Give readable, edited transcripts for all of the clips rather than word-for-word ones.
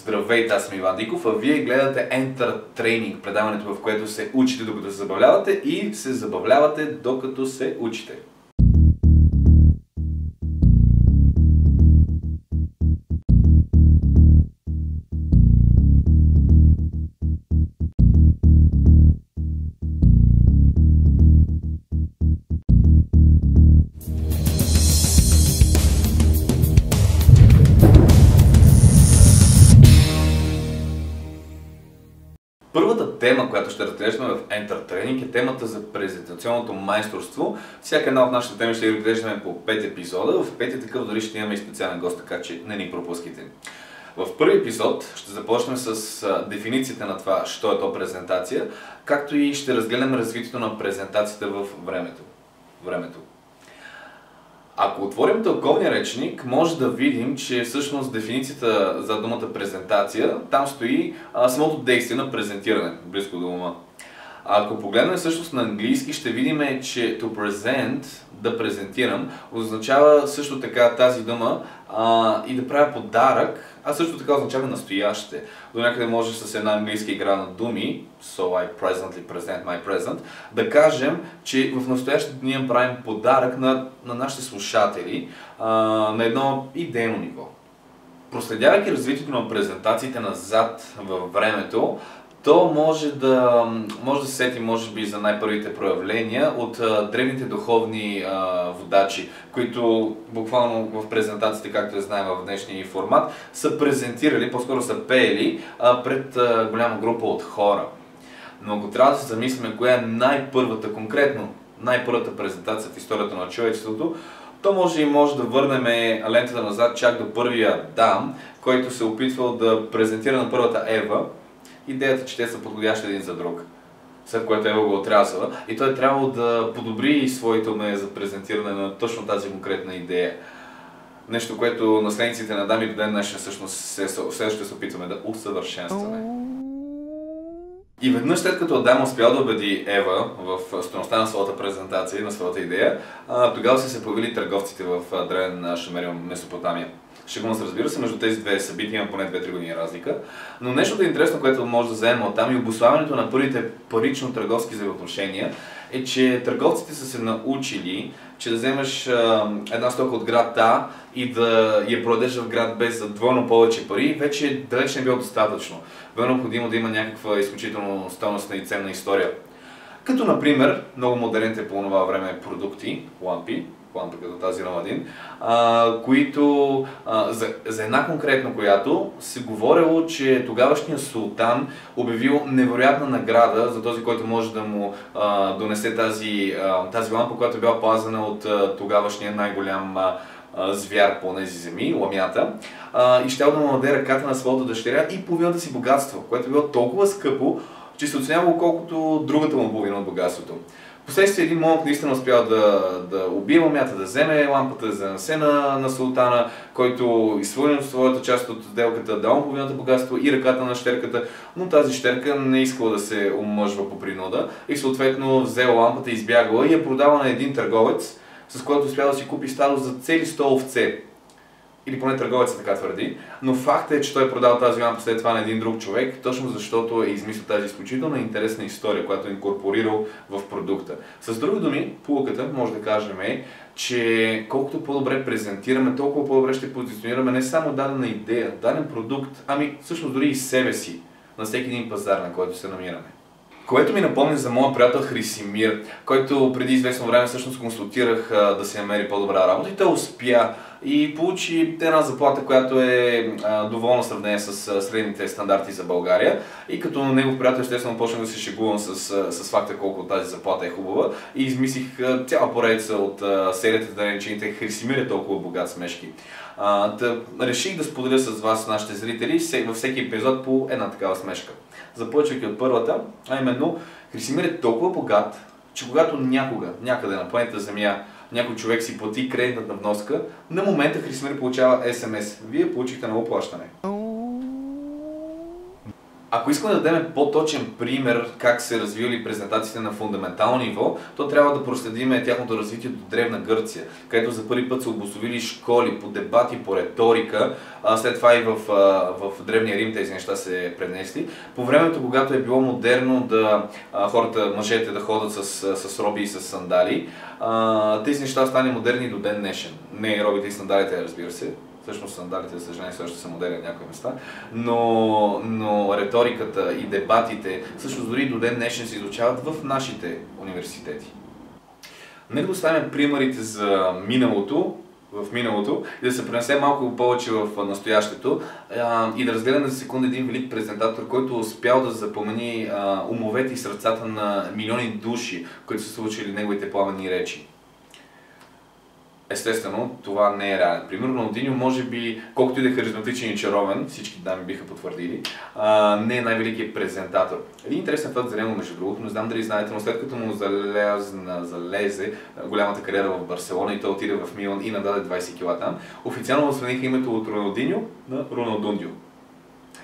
Здравейте, аз съм Иван Диков, а вие гледате Enter Training, предаването, в което се учите докато се забавлявате и се забавлявате докато се учите. Първата тема, която ще разглеждаме в Enter Training, е темата за презентационното майсторство. Всяка една от нашите теми ще ги разглеждаме по 5 епизода. В 5 такъв дори ще имаме и специален гост, така че не ни пропускайте. В първи епизод ще започнем с дефиницията на това, що е то презентация, както и ще разгледаме развитието на презентацията в времето. Ако отворим тълковния речник, може да видим, че всъщност дефиницията за думата презентация, там стои самото действие на презентиране, близко до ума. Ако погледнем всъщност на английски, ще видим, че to present, да презентирам, означава също така тази дума и да правя подарък, а също така означава настояще. До някъде може с една английска игра на думи, so I presently present my present, да кажем, че в настоящите дни правим подарък на нашите слушатели на едно идейно ниво. Проследявайки развитието на презентациите назад във времето, то може да се сети, може би, за най-първите проявления от древните духовни водачи, които буквално в презентациите, както я знаем в днешния формат, са презентирали, по-скоро са пеели пред голяма група от хора. Но ако трябва да се замислим коя е най-първата, конкретно най-първата презентация в историята на човечеството, то може да върнем лентата назад чак до първия Адам, който се опитвал да презентира на първата Ева идеята, че те са подходящи един за друг, след което Ева го отрязала и той е трябвало да подобри своите умения за презентиране на точно тази конкретна идея. Нещо, което наследниците на Адам и до ден днешен всъщност все ще се опитваме да усъвършенстваме. И веднъж след като Адам успял да убеди Ева в стойността на своята презентация и на своята идея, тогава са се появили търговците в древен Шумер, Месопотамия. Шегувам се, разбира се, между тези две събития има поне 2-3 години разлика. Но нещото интересно, което може да вземем оттам и обуславянето на първите парично-търговски взаимоотношения е, че търговците са се научили, че да вземеш една стока от град А и да я продадеш в град Б за двойно повече пари, вече далеч не било достатъчно. Било необходимо да има някаква изключително стойностна и ценна история. Като, например, много модерните по това време продукти, лампа като тази на Аладин, които за една конкретно която се говорило, че тогавашният султан обявил невероятна награда за този, който може да му донесе тази лампа, която е била пазена от тогавашния най-голям звяр по тези земи, ламята, и щял да му даде ръката на своята дъщеря и половината си богатство, което е било толкова скъпо, че се оценявало колкото другата му половина от богатството. Впоследствие един монах наистина успял да убие ламята, да вземе лампата, да занесе на султана, който изпълнил своята част от сделката, дал му половината богатство и ръката на щерката, но тази щерка не искала да се омъжва по принуда и съответно взела лампата, избягала и я продава на един търговец, с който успял да си купи стадо за цели 100 овце. Или поне търговецът така твърди, но факт е, че той продал тази лампа след това на един друг човек, точно защото е измислил тази изключително интересна история, която е инкорпорирал в продукта. С други думи, поуката може да кажем че колкото по-добре презентираме, толкова по-добре ще позиционираме не само дадена идея, даден продукт, ами всъщност дори и себе си на всеки един пазар, на който се намираме. Което ми напомня за моя приятел Хрисимир, който преди известно време всъщност консултирах да се намери по-добра работа и той успя и получи една заплата, която е доволна в сравнение с средните стандарти за България. И като негов приятел, естествено, почнах да се шегувам с факта колко тази заплата е хубава и измислих цяла поредица от серията да наречените Хрисимир е толкова богат смешки. Реших да споделя с вас, нашите зрители, във всеки епизод по една такава смешка. Започвайки от първата, а именно Хрисимир е толкова богат, че когато някъде на планета Земя някой човек си плати кредитната вноска, на момента Хрисимир получава SMS. Вие получихте ново плащане. Ако искаме да дадем по-точен пример как се развивали презентациите на фундаментално ниво, то трябва да проследим тяхното развитие до Древна Гърция, където за първи път са обособили школи по дебати, по риторика, след това и в Древния Рим тези неща се пренесли. По времето, когато е било модерно хората, мъжете да ходят с роби и с сандали, тези неща стане модерни до ден днешен. Не робите и сандалите, разбира се. Всъщност сандалите, за съжаление, също са модерни на някои места, но риториката и дебатите също дори до ден днешен се изучават в нашите университети. Нека да оставим примерите за миналото и да се пренесе малко повече в настоящето и да разгледаме за секунда един велик презентатор, който успял да запомени умовете и сърцата на милиони души, които са случили неговите пламенни речи. Естествено, това не е реален пример. Роналдиньо, може би, колкото и да е харизматичен и чаровен, всички дами биха потвърдили, не е най-великият презентатор. Един интересен факт за него, между другото, не знам дали знаете, но след като му залезе голямата кариера в Барселона и той отиде в Милан и нададе 20 кг там, официално възстановиха името от Роналдиньо на Роналдундио.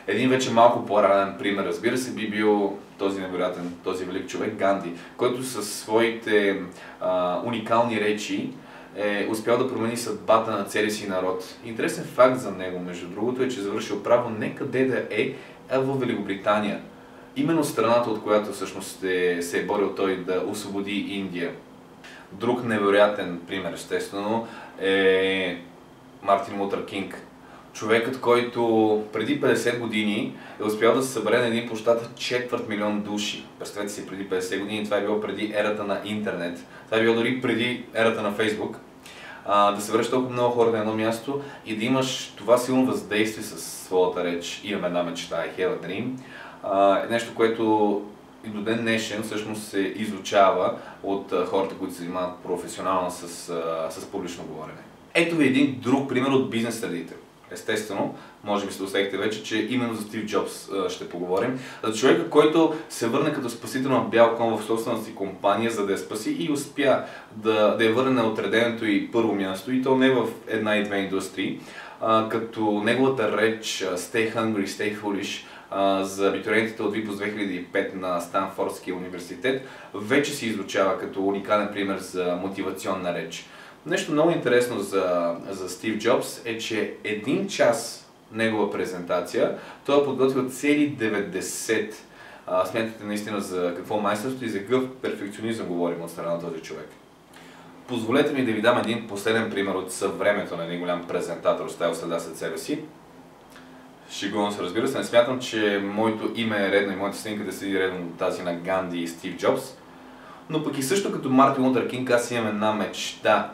Един вече малко по-ранен пример, разбира се, би бил този невероятен, този велик човек Ганди, който със своите уникални речи е успял да промени съдбата на целия си народ. Интересен факт за него, между другото, е, че завършил право не къде да а в Великобритания. Именно страната, от която всъщност се е борил той да освободи Индия. Друг невероятен пример, естествено, е Мартин Лутър Кинг. Човекът, който преди 50 години е успял да се събере на един площад 250 000 души. Представете си, преди 50 години, това е било преди ерата на интернет. Това е било дори преди ерата на Фейсбук. Да събереш толкова много хора на едно място и да имаш това силно въздействие със своята реч. Имам една мечта, I have a dream. Нещо, което и до ден днешен всъщност се изучава от хората, които се занимават професионално с публично говорене. Ето ви един друг пример от бизнес средите. Естествено, може би сте усетихте вече, че именно за Стив Джобс ще поговорим. За човека, който се върне като спасител на бял кон в собствената си компания, за да я спаси и успя да я върне на отреденото и първо място, и то не в една и две индустрии, като неговата реч Stay Hungry, Stay Foolish за абитуриентите от Випуск 2005 на Станфордския университет вече се изучава като уникален пример за мотивационна реч. Нещо много интересно за Стив Джобс е, че един час негова презентация той е подготвил цели 90. Смятате наистина за какво майсторство и за какъв перфекционизъм говорим от страна на този човек. Позволете ми да ви дам един последен пример от съвремето на един голям презентатор, оставил следа след себе си. Шегувам се, разбира се, не смятам, че моето име е редно и моята снимка да седи редно от тази на Ганди и Стив Джобс. Но пък и също като Мартин Лутър Кинг, аз имам една мечта,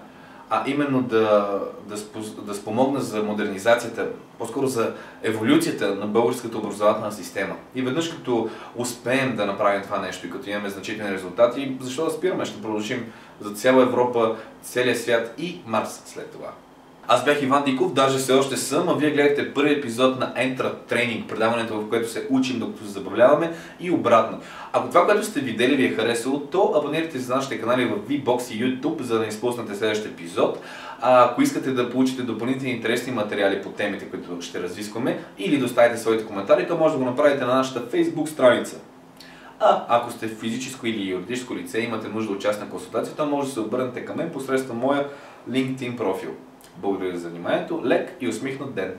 именно да спомогна за модернизацията, по-скоро за еволюцията на българската образователна система. И веднъж като успеем да направим това нещо и като имаме значителни резултати, защо да спираме? Ще продължим за цяла Европа, целия свят и Марс след това. Аз бях Иван Диков, даже все още съм, а вие гледахте първи епизод на Enter Training, предаването, в което се учим докато се забавляваме и обратно. Ако това, което сте видели, ви е харесало, то абонирайте се за нашите канали в VBOX и YouTube, за да не изпуснете следващия епизод. Ако искате да получите допълнителни интересни материали по темите, които ще разискваме, или да оставите своите коментари, то може да го направите на нашата Facebook страница. Ако сте физическо или юридическо лице и имате нужда от частна консултация, то може да се обърнете към мен посредством моя LinkedIn профил. Благодаря за вниманието, лек и усмихнат ден!